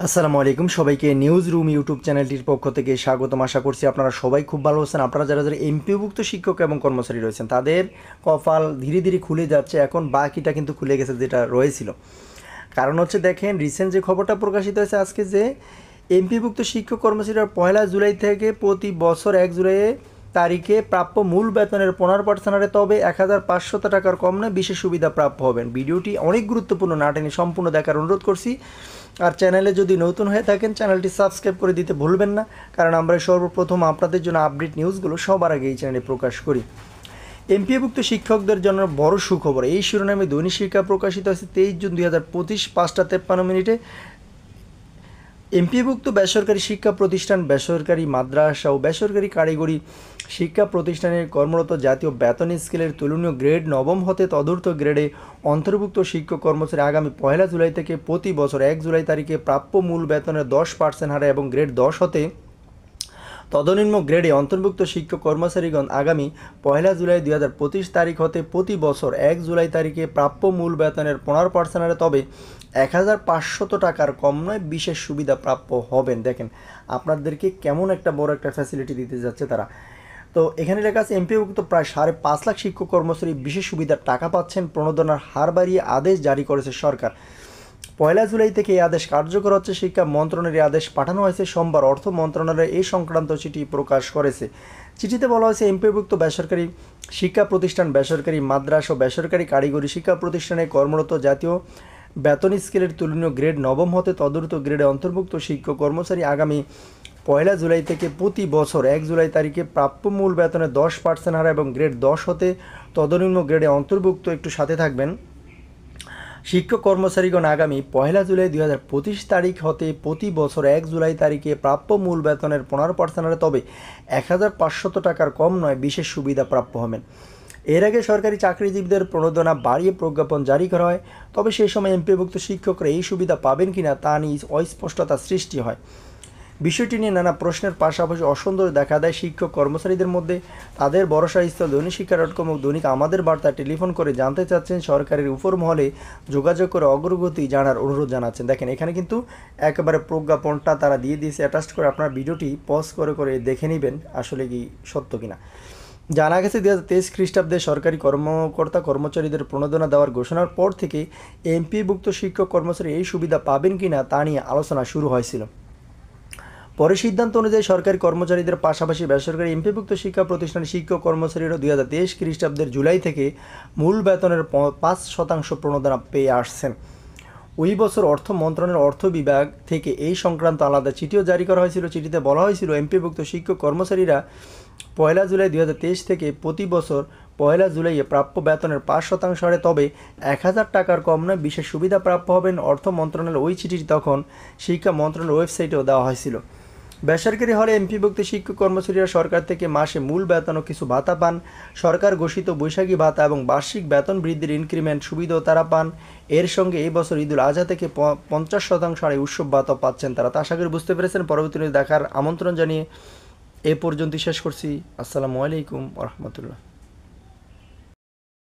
আসসালামু আলাইকুম সবাইকে নিউজ রুম ইউটিউব চ্যানেলটির পক্ষ থেকে স্বাগতম। আশা করছি আপনারা সবাই খুব ভালো আছেন। আপনারা যারা যারা এমপিওভুক্ত শিক্ষক এবং কর্মচারী রয়েছেন তাদের কপাল ধীরে ধীরে খুলে যাচ্ছে, এখন বাকিটা কিন্তু খুলে গেছে যেটা রয়েছিল। কারণ হচ্ছে দেখেন, রিসেন্ট যে খবরটা প্রকাশিত হয়েছে আজকে, যে এমপিওভুক্ত শিক্ষক কর্মচারীরা 1 জুলাই থেকে প্রতি বছর 1 জুলাই তারিখে প্রাপ্য মূল বেতনের 15% হারে, তবে 1500 টাকার কম নয়, বিশেষ সুবিধা প্রাপ্য হবেন। ভিডিওটি অনেক গুরুত্বপূর্ণ, না টেনে সম্পূর্ণ দেখার অনুরোধ করছি। আর চ্যানেলে যদি নতুন হয়ে থাকেন চ্যানেলটি সাবস্ক্রাইব করে দিতে ভুলবেন না, কারণ আমরা সর্বপ্রথম আপনাদের জন্য আপডেট নিউজগুলো সবার আগে এই চ্যানেলে প্রকাশ করি। এমপিওভুক্ত শিক্ষকদের জন্য বড় সুখবর, এই শিরোনামে দৈনিক শিক্ষা প্রকাশিত হয়েছে 23 জুন 2025 5:53। এমপিওভুক্ত বেসরকারি শিক্ষা প্রতিষ্ঠান, বেসরকারি মাদ্রাসা ও বেসরকারি কারিগরি শিক্ষা প্রতিষ্ঠানে কর্মরত জাতীয় বেতন স্কেলের তুলনীয় গ্রেড নবম হতে তদূর্ধ্ব গ্রেডে অন্তর্ভুক্ত শিক্ষক কর্মচারী আগামী 1 জুলাই থেকে প্রতি বছর 1 জুলাই তারিখে প্রাপ্য মূল বেতনের 10% হারে এবং গ্রেড 10 হতে তদনিম্ন গ্রেডে অন্তর্ভুক্ত শিক্ষক কর্মচারীগণ আগামী 1 জুলাই 2025 তারিখ হতে প্রতি বছর 1 জুলাই তারিখে প্রাপ্য মূল বেতনের 15% হারে, তবে 1500 টাকার কম নয়, বিশেষ সুবিধা প্রাপ্য হবেন। দেখেন আপনাদেরকে কেমন একটা বড় একটা ফ্যাসিলিটি দিতে যাচ্ছে তারা। তো এখানে লেখা আছে, এমপিওভুক্ত প্রায় 5.5 লাখ শিক্ষক কর্মচারী বিশেষ সুবিধার টাকা পাচ্ছেন। প্রণোদনার হার বাড়িয়ে আদেশ জারি করেছে সরকার। 1 জুলাই থেকে এই আদেশ কার্যকর হচ্ছে। শিক্ষা মন্ত্রণালয়ের আদেশ পাঠানো হয়েছে সোমবার। অর্থ মন্ত্রণালয় এই সংক্রান্ত চিঠি প্রকাশ করেছে। চিঠিতে বলা হয়েছে, এমপিওভুক্ত বেসরকারি শিক্ষা প্রতিষ্ঠান, বেসরকারি মাদ্রাসা ও বেসরকারি কারিগরি শিক্ষা প্রতিষ্ঠানে কর্মরত জাতীয় বেতন স্কেলের তুলনীয় গ্রেড নবম হতে তদূর্ধ্ব গ্রেডে অন্তর্ভুক্ত শিক্ষক কর্মচারী আগামী 1 জুলাই থেকে প্রতি বছর 1 জুলাই তারিখে প্রাপ্য মূল বেতনের 10% হারে এবং গ্রেড 10 হতে তদনিম্ন গ্রেডে অন্তর্ভুক্ত, একটু সাথে থাকবেন, শিক্ষক কর্মচারীগণ আগামী 1 জুলাই 2025 তারিখ হতে প্রতি বছর 1 জুলাই তারিখে প্রাপ্য মূল বেতনের 15% হারে, তবে 1500 টাকার কম নয়, বিশেষ সুবিধা প্রাপ্য হবেন। এর আগে সরকারি চাকরিজীবীদের প্রণোদনা বাড়িয়ে প্রজ্ঞাপন জারি করা হয়, তবে সেই সময় এমপিওভুক্ত শিক্ষকরা এই সুবিধা পাবেন কিনা তা নিয়ে অস্পষ্টতা সৃষ্টি হয়। বিষয়টি নিয়ে নানা প্রশ্নের পাশাপাশি অসন্তোষ দেখা দেয় শিক্ষক কর্মচারীদের মধ্যে। তাদের ভরসাস্থল দৈনিক শিক্ষা.com ও দৈনিক আমাদের বার্তা টেলিফোন করে জানতে চাচ্ছেন, সরকারের উপর মহলে যোগাযোগ করে অগ্রগতি জানার অনুরোধ জানাচ্ছেন। দেখেন এখানে কিন্তু একেবারে প্রজ্ঞাপনটা তারা দিয়ে দিয়েছে অ্যাটাচ করে, আপনার ভিডিওটি পজ করে করে দেখে নেবেন আসলে কি সত্য কিনা। জানা গেছে 2023 খ্রিস্টাব্দে সরকারি কর্মকর্তা কর্মচারীদের প্রণোদনা দেওয়ার ঘোষণার পর থেকে এমপিভুক্ত শিক্ষক কর্মচারী এই সুবিধা পাবেন কিনা তা নিয়ে আলোচনা শুরু হয়েছিল। পরে সিদ্ধান্ত অনুযায়ী সরকারি কর্মচারীদের পাশাপাশি বেসরকারি এমপিভুক্ত শিক্ষা প্রতিষ্ঠানের শিক্ষক কর্মচারীরা 2023 খ্রিস্টাব্দের জুলাই থেকে মূল বেতনের 5% প্রণোদনা পেয়ে আসছেন। ওই বছর অর্থ মন্ত্রণালয়ের অর্থ বিভাগ থেকে এই সংক্রান্ত আলাদা চিঠিও জারি করা হয়েছিল। চিঠিতে বলা হয়েছিল, এমপিভুক্ত শিক্ষক কর্মচারীরা 1 জুলাই 2023 থেকে প্রতি বছর 1 জুলাই প্রাপ্য বেতনের 5% হারে, তবে 1000 টাকার কম নয়, বিশেষ সুবিধা প্রাপ্য হবেন। অর্থ মন্ত্রণালয়ের ওই চিঠিটি তখন শিক্ষা মন্ত্রণালয়ের ওয়েবসাইটেও দেওয়া হয়েছিল। বেসরকারি হলে এমপিভুক্ত শিক্ষক কর্মচারীরা সরকার থেকে মাসে মূল বেতন ও কিছু ভাতা পান। সরকার ঘোষিত বৈশাখী ভাতা এবং বার্ষিক বেতন বৃদ্ধির ইনক্রিমেন্ট সুবিধাও তারা পান। এর সঙ্গে এই বছর ঈদুল আজহা থেকে 50% হারে উৎসব ভাতা পাচ্ছেন তারা। তা আশা করি বুঝতে পেরেছেন। পরবর্তী দেখার আমন্ত্রণ জানিয়ে এ পর্যন্ত শেষ করছি। আসসালামু আলাইকুম ওয়া রাহমাতুল্লাহ।